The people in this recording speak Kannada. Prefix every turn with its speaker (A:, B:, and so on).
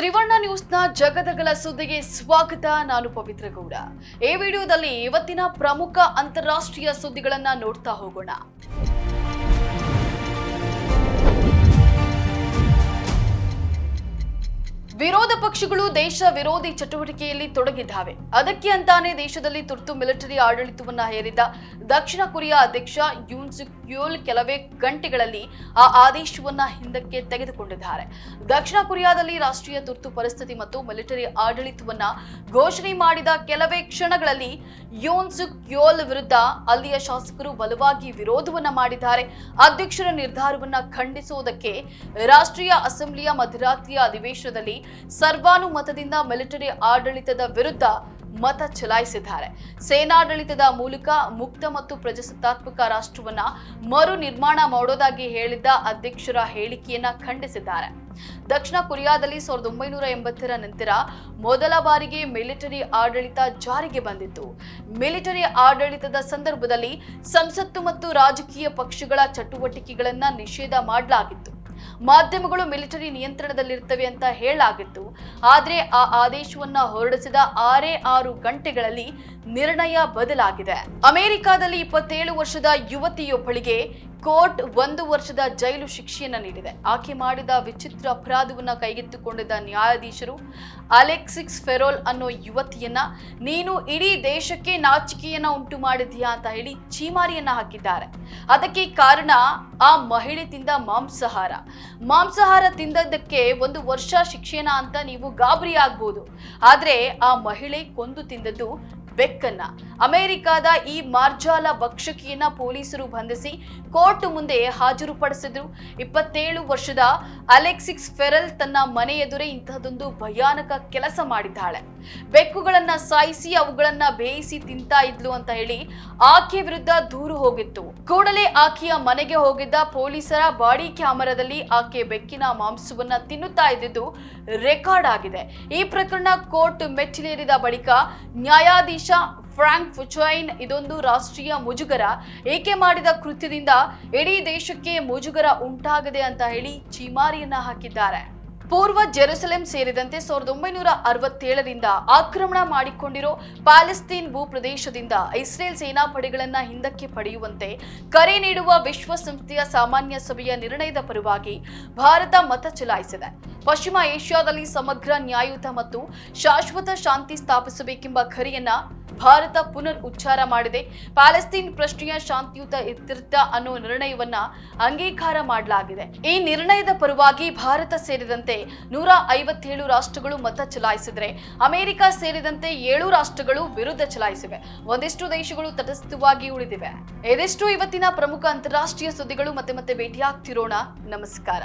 A: ಶ್ರೀವರ್ಣ ನ್ಯೂಸ್ನ ಜಗದಗಲ ಸುದ್ದಿಗೆ ಸ್ವಾಗತ. ನಾನು ಪವಿತ್ರ ಗೌಡ. ಈ ವಿಡಿಯೋದಲ್ಲಿ ಇವತ್ತಿನ ಪ್ರಮುಖ ಅಂತಾರಾಷ್ಟ್ರೀಯ ಸುದ್ದಿಗಳನ್ನ ನೋಡ್ತಾ ಹೋಗೋಣ. ವಿರೋಧ ಪಕ್ಷಗಳು ದೇಶ ವಿರೋಧಿ ಚಟುವಟಿಕೆಯಲ್ಲಿ ತೊಡಗಿದ್ದಾವೆ. ಅದಕ್ಕೆ ಅಂತಾನೆ ದೇಶದಲ್ಲಿ ತುರ್ತು ಮಿಲಿಟರಿ ಆಡಳಿತವನ್ನ ಹೇರಿದ ದಕ್ಷಿಣ ಕೊರಿಯಾ ಅಧ್ಯಕ್ಷ ಯೂನ್ ಸುಕ್ ಯೋಲ್ ಕೆಲವೇ ಗಂಟೆಗಳಲ್ಲಿ ಆ ಆದೇಶವನ್ನ ಹಿಂದಕ್ಕೆ ತೆಗೆದುಕೊಂಡಿದ್ದಾರೆ. ದಕ್ಷಿಣ ಕೊರಿಯಾದಲ್ಲಿ ರಾಷ್ಟ್ರೀಯ ತುರ್ತು ಪರಿಸ್ಥಿತಿ ಮತ್ತು ಮಿಲಿಟರಿ ಆಡಳಿತವನ್ನ ಘೋಷಣೆ ಮಾಡಿದ ಕೆಲವೇ ಕ್ಷಣಗಳಲ್ಲಿ ಯೂನ್ ಸುಕ್ ಯೋಲ್ ವಿರುದ್ಧ ಅಲ್ಲಿಯ ಶಾಸಕರು ಬಲವಾಗಿ ವಿರೋಧವನ್ನ ಮಾಡಿದ್ದಾರೆ. ಅಧ್ಯಕ್ಷರ ನಿರ್ಧಾರವನ್ನ ಖಂಡಿಸುವುದಕ್ಕೆ ರಾಷ್ಟ್ರೀಯ ಅಸೆಂಬ್ಲಿಯ ಮಧ್ಯರಾತ್ರಿಯ ಅಧಿವೇಶನದಲ್ಲಿ ಸರ್ವಾನುಮತದಿಂದ ಮಿಲಿಟರಿ ಆಡಳಿತದ ವಿರುದ್ಧ ಮತ ಚಲಾಯಿಸಿದ್ದಾರೆ. ಸೇನಾಡಳಿತದ ಮೂಲಕ ಮುಕ್ತ ಮತ್ತು ಪ್ರಜಾಸತ್ತಾತ್ಮಕ ರಾಷ್ಟ್ರವನ್ನ ಮರು ನಿರ್ಮಾಣ ಮಾಡೋದಾಗಿ ಹೇಳಿದ್ದ ಅಧ್ಯಕ್ಷರ ಹೇಳಿಕೆಯನ್ನ ಖಂಡಿಸಿದ್ದಾರೆ. ದಕ್ಷಿಣ ಕೊರಿಯಾದಲ್ಲಿ 1980ರ ನಂತರ ಮೊದಲ ಬಾರಿಗೆ ಮಿಲಿಟರಿ ಆಡಳಿತ ಜಾರಿಗೆ ಬಂದಿತ್ತು. ಮಿಲಿಟರಿ ಆಡಳಿತದ ಸಂದರ್ಭದಲ್ಲಿ ಸಂಸತ್ತು ಮತ್ತು ರಾಜಕೀಯ ಪಕ್ಷಗಳ ಚಟುವಟಿಕೆಗಳನ್ನ ನಿಷೇಧ ಮಾಡಲಾಗಿತ್ತು. ಮಾಧ್ಯಮಗಳು ಮಿಲಿಟರಿ ನಿಯಂತ್ರಣದಲ್ಲಿರ್ತವೆ ಅಂತ ಹೇಳಲಾಗಿತ್ತು. ಆದ್ರೆ ಆ ಆದೇಶವನ್ನ ಹೊರಡಿಸಿದ 6 ಗಂಟೆಗಳಲ್ಲಿ ನಿರ್ಣಯ ಬದಲಾಗಿದೆ. ಅಮೆರಿಕಾದಲ್ಲಿ 27 ವರ್ಷದ ಯುವತಿಯೊಬ್ಬಳಿಗೆ ಕೋರ್ಟ್ 1 ವರ್ಷದ ಜೈಲು ಶಿಕ್ಷೆಯನ್ನ ನೀಡಿದೆ. ಆಕೆ ಮಾಡಿದ ವಿಚಿತ್ರ ಅಪರಾಧವನ್ನ ಕೈಗೆತ್ತಿಕೊಂಡಿದ್ದ ನ್ಯಾಯಾಧೀಶರು ಅಲೆಕ್ಸಿಸ್ ಫೆರೋಲ್ ಅನ್ನೋ ಯುವತಿಯನ್ನ ನೀನು ಇಡೀ ದೇಶಕ್ಕೆ ನಾಚಿಕೆಯನ್ನ ಉಂಟು ಮಾಡಿದ್ಯಾ ಅಂತ ಹೇಳಿ ಚೀಮಾರಿಯನ್ನ ಹಾಕಿದ್ದಾರೆ. ಅದಕ್ಕೆ ಕಾರಣ ಆ ಮಹಿಳೆ ತಿಂದ ಮಾಂಸಾಹಾರ ತಿಂದದ್ದಕ್ಕೆ 1 ವರ್ಷ ಶಿಕ್ಷೆನ ಅಂತ ನೀವು ಗಾಬರಿ ಆಗ್ಬೋದು. ಆದ್ರೆ ಆ ಮಹಿಳೆ ಕೊಂದು ತಿಂದದ್ದು ಬೆಕ್ಕನ್ನ. ಅಮೆರಿಕದ ಈ ಮಾರ್ಜಾಲ ಭಕ್ಷಕಿಯನ್ನ ಪೊಲೀಸರು ಬಂಧಿಸಿ ಕೋರ್ಟ್ ಮುಂದೆ ಹಾಜರುಪಡಿಸಿದ್ರು. 27 ವರ್ಷದ ಅಲೆಕ್ಸಿಸ್ ಫೆರಲ್ ತನ್ನ ಮನೆ ಎದುರೇ ಇಂತಹದೊಂದು ಭಯಾನಕ ಕೆಲಸ ಮಾಡಿದ್ದಾಳೆ. ಬೆಕ್ಕುಗಳನ್ನ ಸಾಯಿಸಿ ಅವುಗಳನ್ನ ಬೇಯಿಸಿ ತಿಂತಾ ಇದ್ಲು ಅಂತ ಹೇಳಿ ಆಕೆ ವಿರುದ್ಧ ದೂರು ಹೋಗಿತ್ತು. ಕೂಡಲೇ ಆಕೆಯ ಮನೆಗೆ ಹೋಗಿದ್ದ ಪೊಲೀಸರ ಬಾಡಿ ಕ್ಯಾಮೆರಾದಲ್ಲಿ ಆಕೆ ಬೆಕ್ಕಿನ ಮಾಂಸವನ್ನ ತಿನ್ನುತ್ತಾ ಇದ್ದಿದ್ದು ರೆಕಾರ್ಡ್ ಆಗಿದೆ. ಈ ಪ್ರಕರಣ ಕೋರ್ಟ್ ಮೆಟ್ಟಿಲೇರಿದ ಬಳಿಕ ನ್ಯಾಯಾಧೀಶ ಫ್ರಾಂಕ್ ಫುಚೈನ್ ಇದೊಂದು ರಾಷ್ಟ್ರೀಯ ಮುಜುಗರ, ಏಕೆ ಮಾಡಿದ ಕೃತ್ಯದಿಂದ ಇಡೀ ದೇಶಕ್ಕೆ ಮುಜುಗರ ಉಂಟಾಗದೆ ಅಂತ ಹೇಳಿ ಚೀಮಾರಿಯನ್ನ ಹಾಕಿದ್ದಾರೆ. ಪೂರ್ವ ಜೆರುಸಲೆಂ ಸೇರಿದಂತೆ 1967ರಿಂದ ಆಕ್ರಮಣ ಮಾಡಿಕೊಂಡಿರೋ ಪ್ಯಾಲೆಸ್ತೈನ್ ಭೂಪ್ರದೇಶದಿಂದ ಇಸ್ರೇಲ್ ಸೇನಾಪಡೆಗಳನ್ನ ಹಿಂದಕ್ಕೆ ಪಡೆಯುವಂತೆ ಕರೆ ನೀಡುವ ವಿಶ್ವಸಂಸ್ಥೆಯ ಸಾಮಾನ್ಯ ಸಭೆಯ ನಿರ್ಣಯದ ಪರವಾಗಿ ಭಾರತ ಮತ ಚಲಾಯಿಸಿದೆ. ಪಶ್ಚಿಮ ಏಷ್ಯಾದಲ್ಲಿ ಸಮಗ್ರ ನ್ಯಾಯಯುತ ಮತ್ತು ಶಾಶ್ವತ ಶಾಂತಿ ಸ್ಥಾಪಿಸಬೇಕೆಂಬ ಕರೆಯನ್ನ ಭಾರತ ಪುನರ್ ಉಚ್ಚಾರ ಮಾಡಿದೆ. ಪ್ಯಾಲೆಸ್ತೈನ್ ಪ್ರಶ್ನೆಯ ಶಾಂತಿಯುತ ಇತ್ಯರ್ಥ ಅನ್ನೋ ನಿರ್ಣಯವನ್ನ ಅಂಗೀಕಾರ ಮಾಡಲಾಗಿದೆ. ಈ ನಿರ್ಣಯದ ಪರವಾಗಿ ಭಾರತ ಸೇರಿದಂತೆ 157 ರಾಷ್ಟ್ರಗಳು ಮತ ಚಲಾಯಿಸಿದರೆ ಅಮೆರಿಕ ಸೇರಿದಂತೆ 7 ರಾಷ್ಟ್ರಗಳು ವಿರುದ್ಧ ಚಲಾಯಿಸಿವೆ. ಒಂದಿಷ್ಟು ದೇಶಗಳು ತಟಸ್ಥವಾಗಿ ಉಳಿದಿವೆ. ಇದಿಷ್ಟು ಇವತ್ತಿನ ಪ್ರಮುಖ ಅಂತಾರಾಷ್ಟ್ರೀಯ ಸುದ್ದಿಗಳು. ಮತ್ತೆ ಭೇಟಿಯಾಗ್ತಿರೋಣ. ನಮಸ್ಕಾರ.